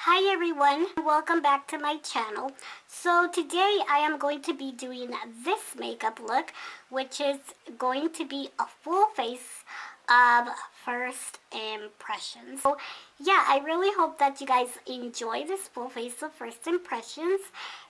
Hi everyone, welcome back to my channel. So today I am going to be doing this makeup look, which is going to be a full face of first impressions. So yeah, I really hope that you guys enjoy this full face of first impressions,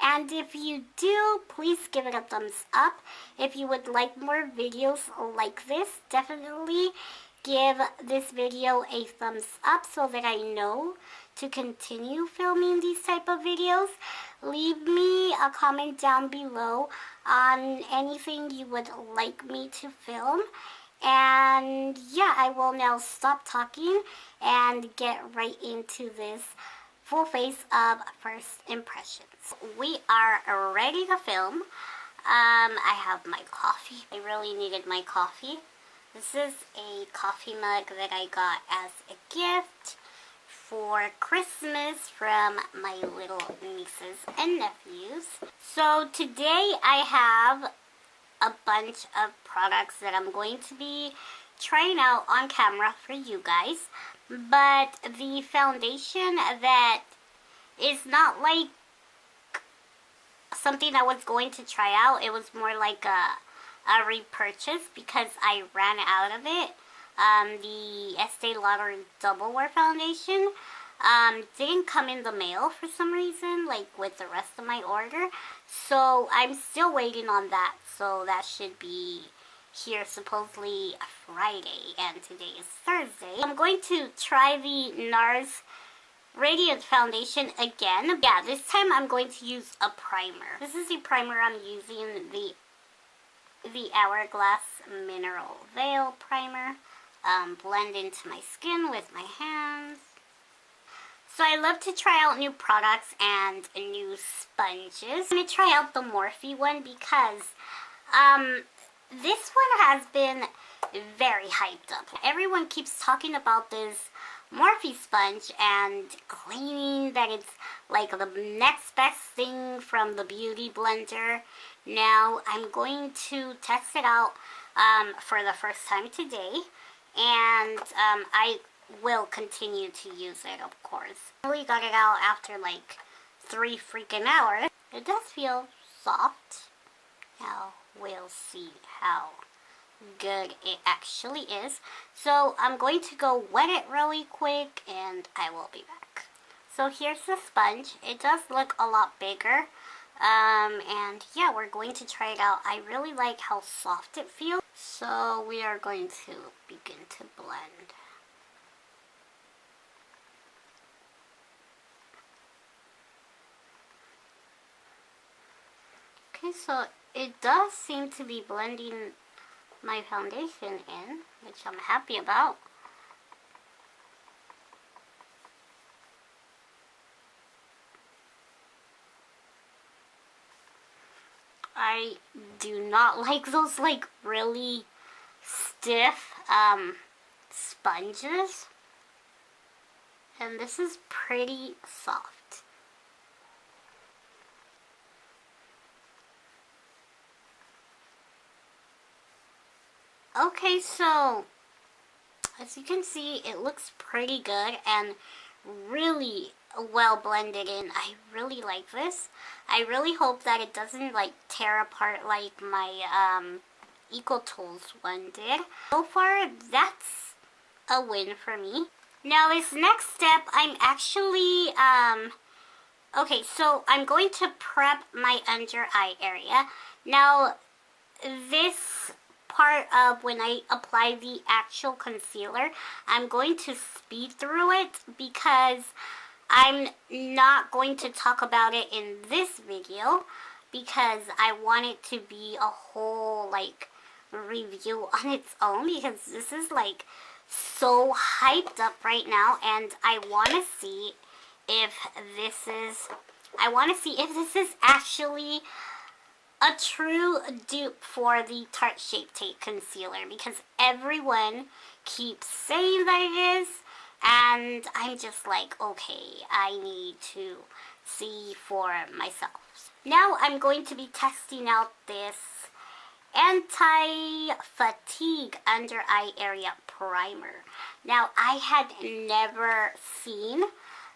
and if you do, please give it a thumbs up. If you would like more videos like this, definitely give this video a thumbs up so that I know to continue filming these type of videos. Leave me a comment down below on anything you would like me to film. And yeah, I will now stop talking and get right into this full face of first impressions. We are ready to film. I have my coffee. I really needed my coffee. This is a coffee mug that I got as a gift for Christmas from my little nieces and nephews. So today I have a bunch of products that I'm going to be trying out on camera for you guys. But the foundation that is not like something I was going to try out. It was more like a repurchase because I ran out of it. The Estee Lauder Double Wear Foundation didn't come in the mail for some reason, like with the rest of my order. So I'm still waiting on that. So that should be here supposedly Friday, and today is Thursday. I'm going to try the NARS Radiant Foundation again. Yeah, this time I'm going to use a primer. This is the primer I'm using, the Hourglass Mineral Veil Primer. Blend into my skin with my hands. So I love to try out new products and new sponges. I'm going to try out the Morphe one because this one has been very hyped up. Everyone keeps talking about this Morphe sponge and claiming that it's like the next best thing from the Beauty Blender. Now I'm going to test it out for the first time today, and I will continue to use it, of course. I really got it out after like 3 freaking hours. It does feel soft. Now we'll see how good it actually is. So I'm going to go wet it really quick and I will be back. So here's the sponge. It does look a lot bigger. And yeah, we're going to try it out. I really like how soft it feels. So we are going to begin to blend. Okay, so it does seem to be blending my foundation in, which I'm happy about. I do not like those like really stiff sponges, and this is pretty soft. Okay, so as you can see, it looks pretty good and really well blended in. I really like this. I really hope that it doesn't like tear apart like my Eco Tools one did. So far, that's a win for me. Now this next step, I'm actually okay, so I'm going to prep my under eye area. Now this part of when I apply the actual concealer, I'm going to speed through it because I'm not going to talk about it in this video because I want it to be a whole like review on its own, because this is like so hyped up right now, and I want to see if this is actually a true dupe for the Tarte Shape Tape Concealer, because everyone keeps saying that it is, and I'm just like, okay, I need to see for myself. Now I'm going to be testing out this Anti-Fatigue Under Eye Area Primer. Now, I had never seen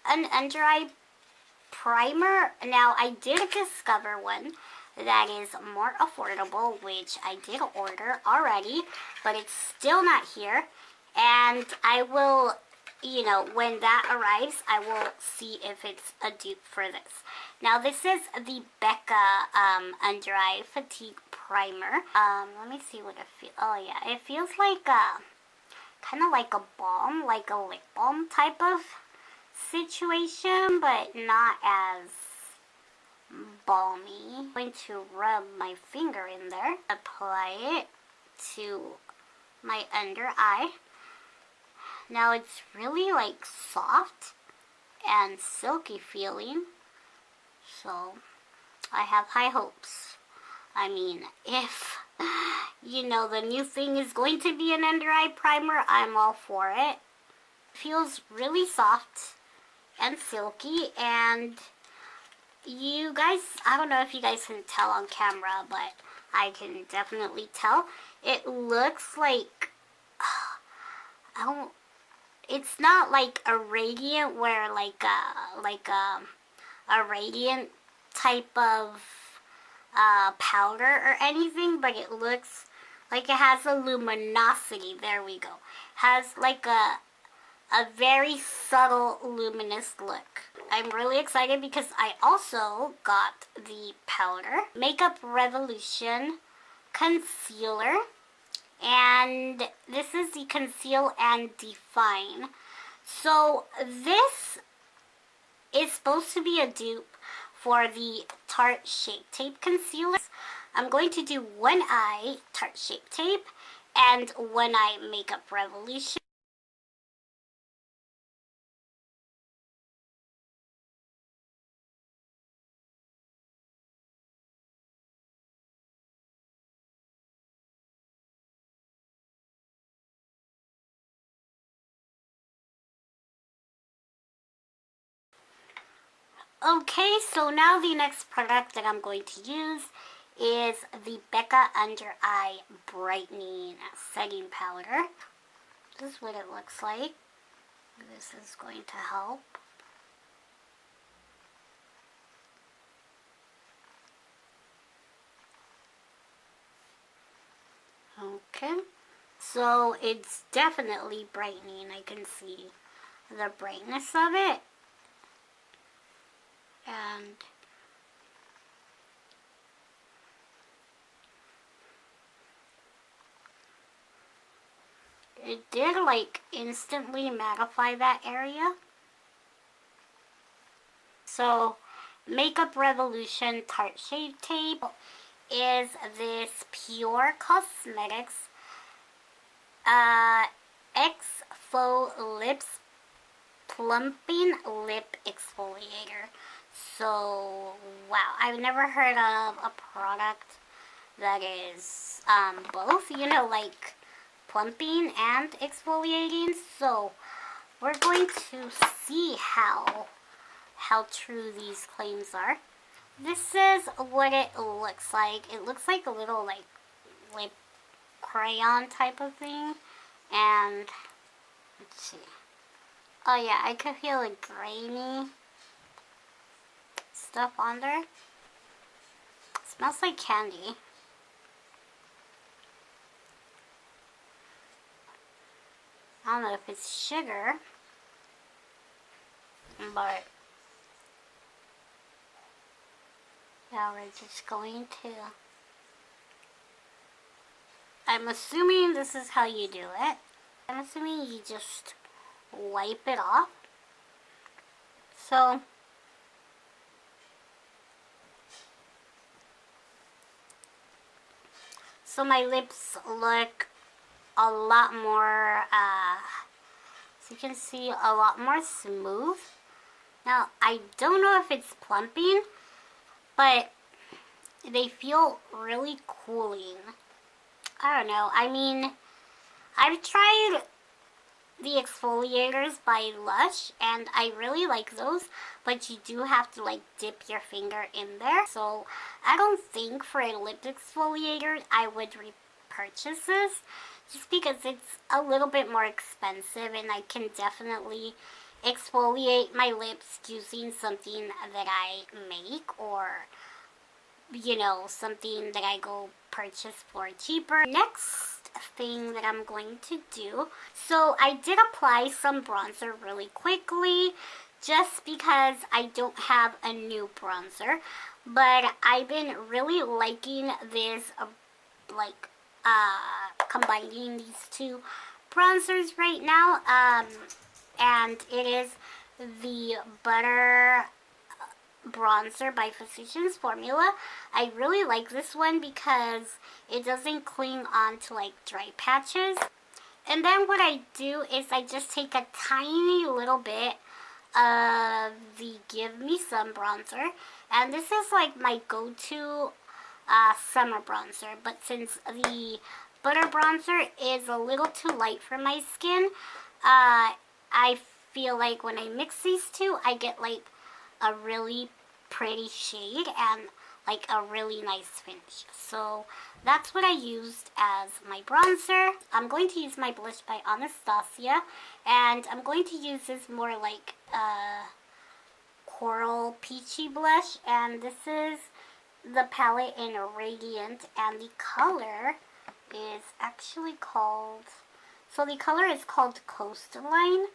an under eye primer. Now, I did discover one that is more affordable, which I did order already, but it's still not here. And I will, you know, when that arrives, I will see if it's a dupe for this. Now, this is the Becca Under Eye Fatigue Primer. Let me see what it feels. Oh, yeah. It feels like kind of like a balm, like a lip balm type of situation, but not as balmy. I'm going to rub my finger in there, apply it to my under eye. Now it's really like soft and silky feeling, so I have high hopes. I mean, if, you know, the new thing is going to be an under eye primer, I'm all for it. It feels really soft and silky, and you guys, I don't know if you guys can tell on camera, but I can definitely tell. It looks like, it's not like a radiant where like a radiant type of powder or anything, but it looks like it has a luminosity. There we go. Has like a very subtle luminous look. I'm really excited because I also got the powder Makeup Revolution concealer, and this is the Conceal and Define. So this is supposed to be a dupe for the Tarte Shape Tape concealer. I'm going to do one eye Tarte Shape Tape and one eye Makeup Revolution. Okay, so now the next product that I'm going to use is the Becca Under Eye Brightening Setting Powder. This is what it looks like. This is going to help. Okay, so it's definitely brightening. I can see the brightness of it. And it did like instantly mattify that area. So Makeup Revolution Tarte Shape Tape is this Pure Cosmetics X Faux Lips Plumping Lip Exfoliator. So, wow, I've never heard of a product that is both, you know, like plumping and exfoliating. So, we're going to see how true these claims are. This is what it looks like. It looks like a little like lip crayon type of thing. And, let's see. Oh yeah, I could feel a grainy stuff on there. It smells like candy. I don't know if it's sugar, but yeah, we're just going to, I'm assuming this is how you do it. I'm assuming you just wipe it off. So my lips look a lot more, as you can see, a lot more smooth. Now, I don't know if it's plumping, but they feel really cooling. I don't know. I mean, I've tried the exfoliators by Lush, and I really like those, but you do have to like dip your finger in there. So I don't think for a lip exfoliator I would repurchase this, just because it's a little bit more expensive, and I can definitely exfoliate my lips using something that I make, or you know, something that I go purchase for cheaper. Next thing that I'm going to do, so I did apply some bronzer really quickly just because I don't have a new bronzer, but I've been really liking this combining these two bronzers right now, and it is the Butter bronzer by Physicians Formula. I really like this one because it doesn't cling on to like dry patches. And then what I do is I just take a tiny little bit of the Give Me Some bronzer, and this is like my go-to summer bronzer, but since the Butter bronzer is a little too light for my skin, I feel like when I mix these two, I get like a really pretty shade and like a really nice finish. So that's what I used as my bronzer. I'm going to use my blush by Anastasia, and I'm going to use this more like coral peachy blush, and this is the palette in Radiant, and the color is actually called, so the color is called Coastline.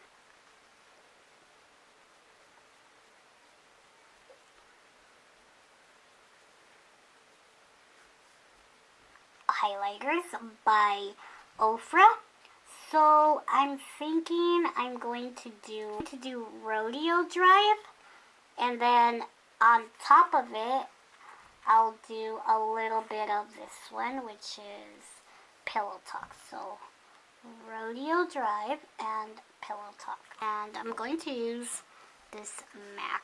Highlighters by Ofra. So I'm thinking I'm going to do Rodeo Drive, and then on top of it I'll do a little bit of this one, which is Pillow Talk. So Rodeo Drive and Pillow Talk. And I'm going to use this MAC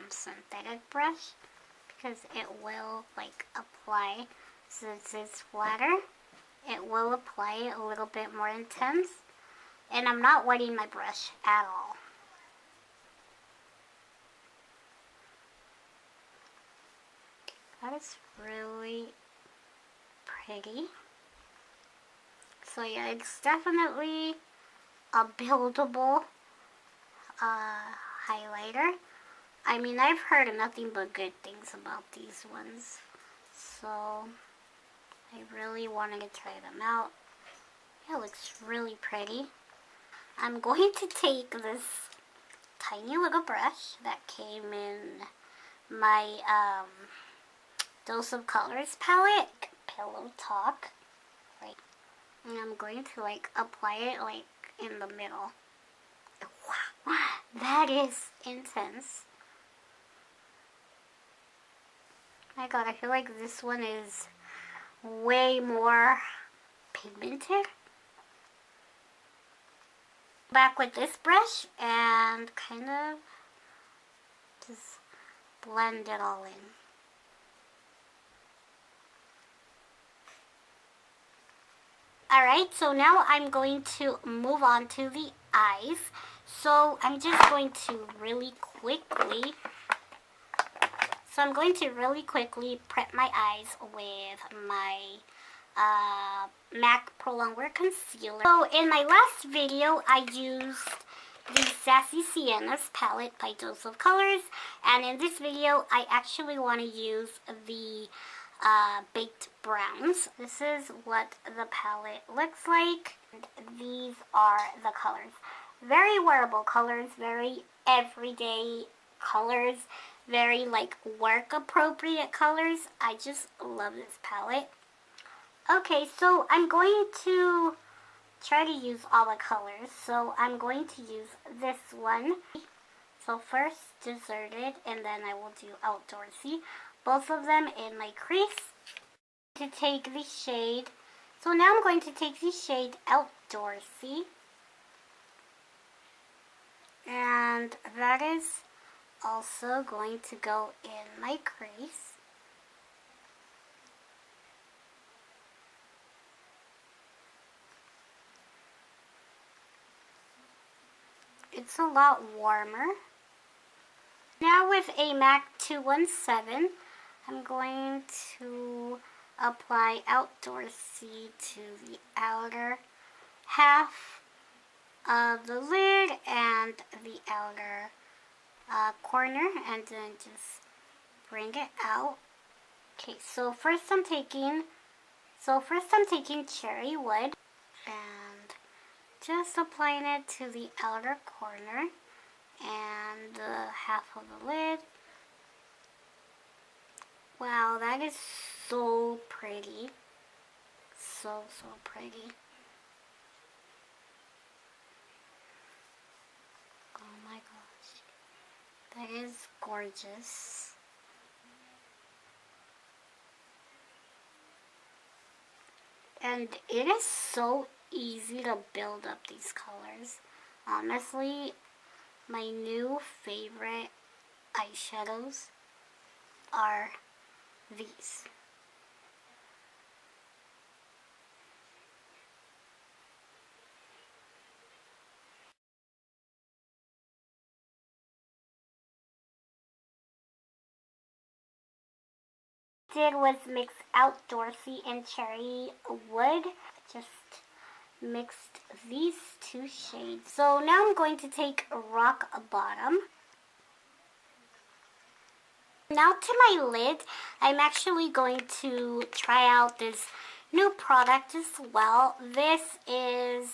synthetic brush because it will like apply, since it's flatter, it will apply it a little bit more intense. And I'm not wetting my brush at all. That is really pretty. So yeah, it's definitely a buildable highlighter. I mean, I've heard nothing but good things about these ones, so I really wanted to try them out. It looks really pretty. I'm going to take this tiny little brush that came in my Dose of Colors palette, Pillow Talk, right? And I'm going to like apply it like in the middle. Wow, that is intense. My god, I feel like this one is way more pigmented. Back with this brush and kind of just blend it all in. Alright, so now I'm going to move on to the eyes. So I'm just going to really quickly prep my eyes with my MAC Pro Longwear Concealer. So in my last video, I used the Sassy Siennas palette by Dose of Colors, and in this video, I actually want to use the Baked Browns. This is what the palette looks like. These are the colors. Very wearable colors, very everyday colors, very like work appropriate colors. I just love this palette. Okay, so I'm going to try to use all the colors. So I'm going to use this one. So first Deserted, and then I will do Outdoorsy. Both of them in my crease. To take the shade. So now I'm going to take the shade Outdoorsy. And that is also going to go in my crease. It's a lot warmer. Now with a MAC 217, I'm going to apply Outdoorsy to the outer half of the lid and the outer corner, and then just bring it out. Okay, so first I'm taking cherry wood and just applying it to the outer corner and half of the lid. Wow, that is so pretty. So pretty. Oh my gosh. That is gorgeous. And it is so easy to build up these colors. Honestly, my new favorite eyeshadows are these. Did was mix Outdoorsy and cherry wood. Just mixed these two shades. So now I'm going to take Rock Bottom. Now to my lid, I'm actually going to try out this new product as well. This is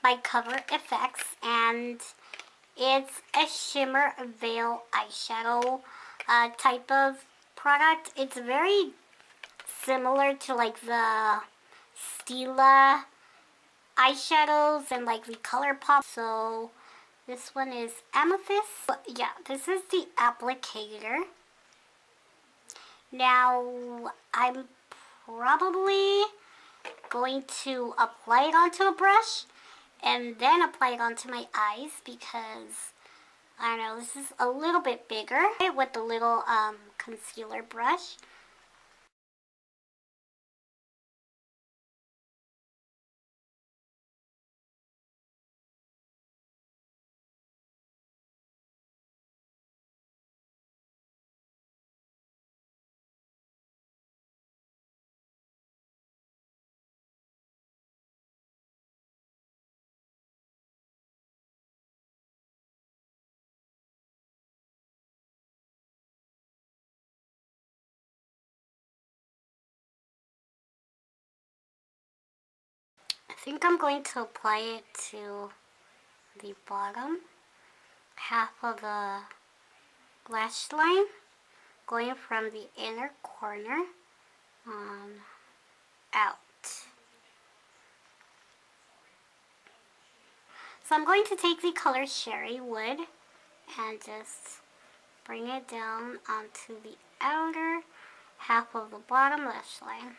by Cover FX, and it's a shimmer veil eyeshadow type of product. It's very similar to like the Stila eyeshadows and like the ColourPop. So this one is Amethyst. Yeah, this is the applicator. Now I'm probably going to apply it onto a brush and then apply it onto my eyes because I don't know, this is a little bit bigger with the little concealer brush. I think I'm going to apply it to the bottom half of the lash line, going from the inner corner on out. So I'm going to take the color Cherry Wood and just bring it down onto the outer half of the bottom lash line,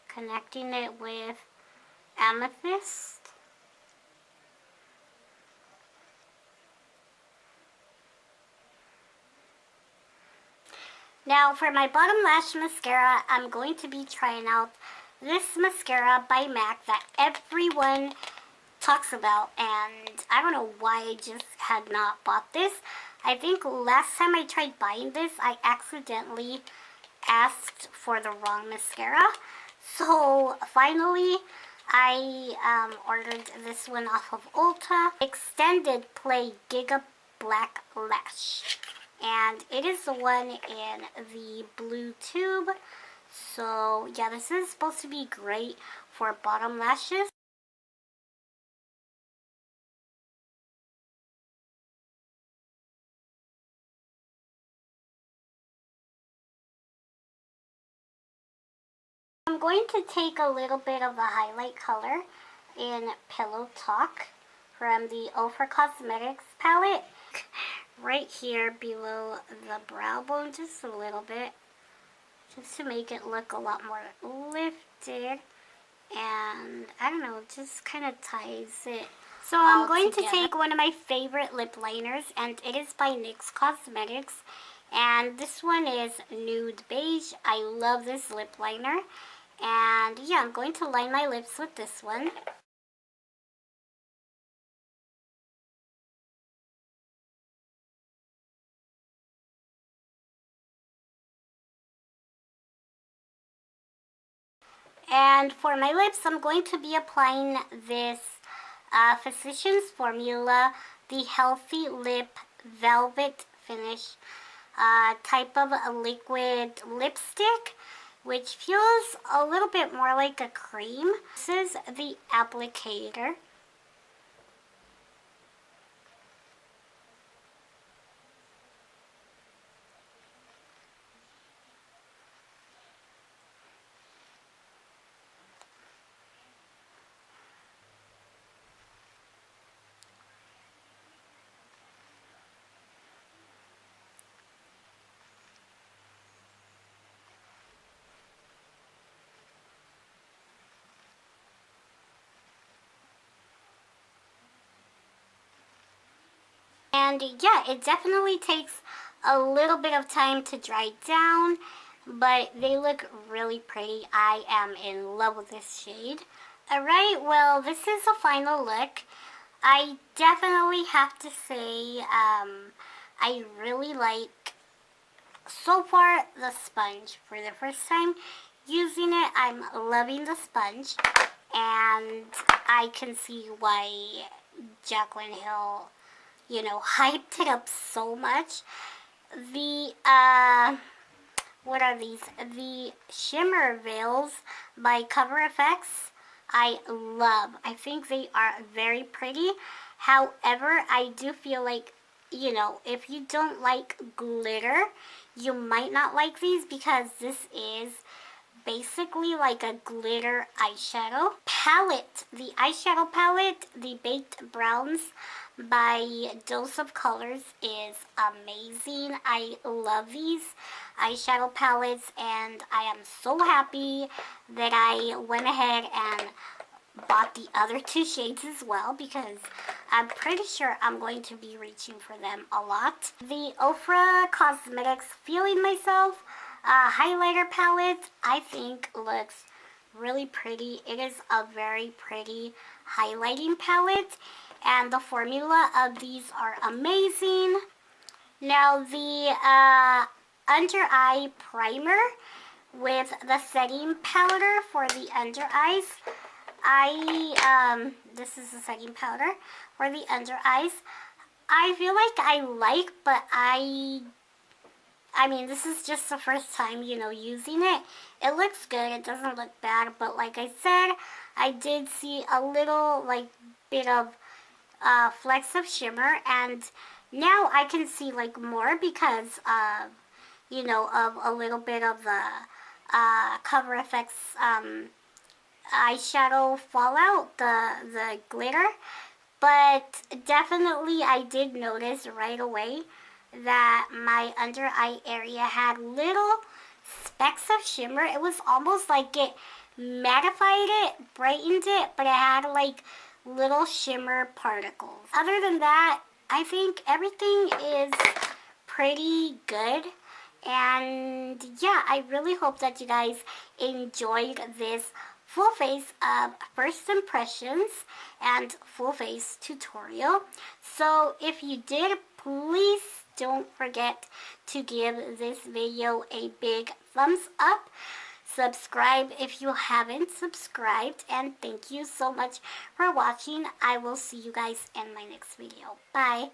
connecting it with Amethyst. Now for my bottom lash mascara, I'm going to be trying out this mascara by MAC that everyone talks about, and I don't know why I just had not bought this. I think last time I tried buying this, I accidentally asked for the wrong mascara. So finally, I ordered this one off of Ulta. Extended Play Giga Black Lash. And it is the one in the blue tube. So yeah, this is supposed to be great for bottom lashes. I'm going to take a little bit of the highlight color in Pillow Talk from the Ofra Cosmetics palette. Right here below the brow bone, just a little bit. Just to make it look a lot more lifted. And I don't know, just kind of ties it. So I'm going to take one of my favorite lip liners, and it is by NYX Cosmetics. And this one is Nude Beige. I love this lip liner. And yeah, I'm going to line my lips with this one. And for my lips, I'm going to be applying this Physicians Formula, the Healthy Lip Velvet Finish type of a liquid lipstick, which feels a little bit more like a cream. This is the applicator. And yeah, it definitely takes a little bit of time to dry down, but they look really pretty. I am in love with this shade. Alright, well, this is the final look. I definitely have to say, I really like, so far, the sponge. For the first time using it, I'm loving the sponge, and I can see why Jaclyn Hill, hyped it up so much. The, what are these? The Shimmer Veils by Cover FX, I love. I think they are very pretty. However, I do feel like, if you don't like glitter, you might not like these, because this is basically like a glitter eyeshadow palette. The eyeshadow palette, the Baked Browns by Dose of Colors, is amazing. I love these eyeshadow palettes, and I am so happy that I went ahead and bought the other two shades as well, because I'm pretty sure I'm going to be reaching for them a lot. The Ofra Cosmetics Feeling Myself highlighter palette, I think looks really pretty. It is a very pretty highlighting palette, and the formula of these are amazing. Now the under eye primer with the setting powder for the under eyes. This is the setting powder for the under eyes. I feel like but I mean, this is just the first time, using it. It looks good. It doesn't look bad. But like I said, I did see a little, bit of flecks of shimmer. And now I can see, more because of, of a little bit of the Cover FX eyeshadow fallout, the glitter. But definitely I did notice right away that my under eye area had little specks of shimmer. It was almost like it mattified it, brightened it, but it had little shimmer particles. Other than that, I think everything is pretty good. And yeah, I really hope that you guys enjoyed this full face of first impressions and full face tutorial. So if you did, please don't forget to give this video a big thumbs up. Subscribe if you haven't subscribed, and thank you so much for watching. I will see you guys in my next video. Bye.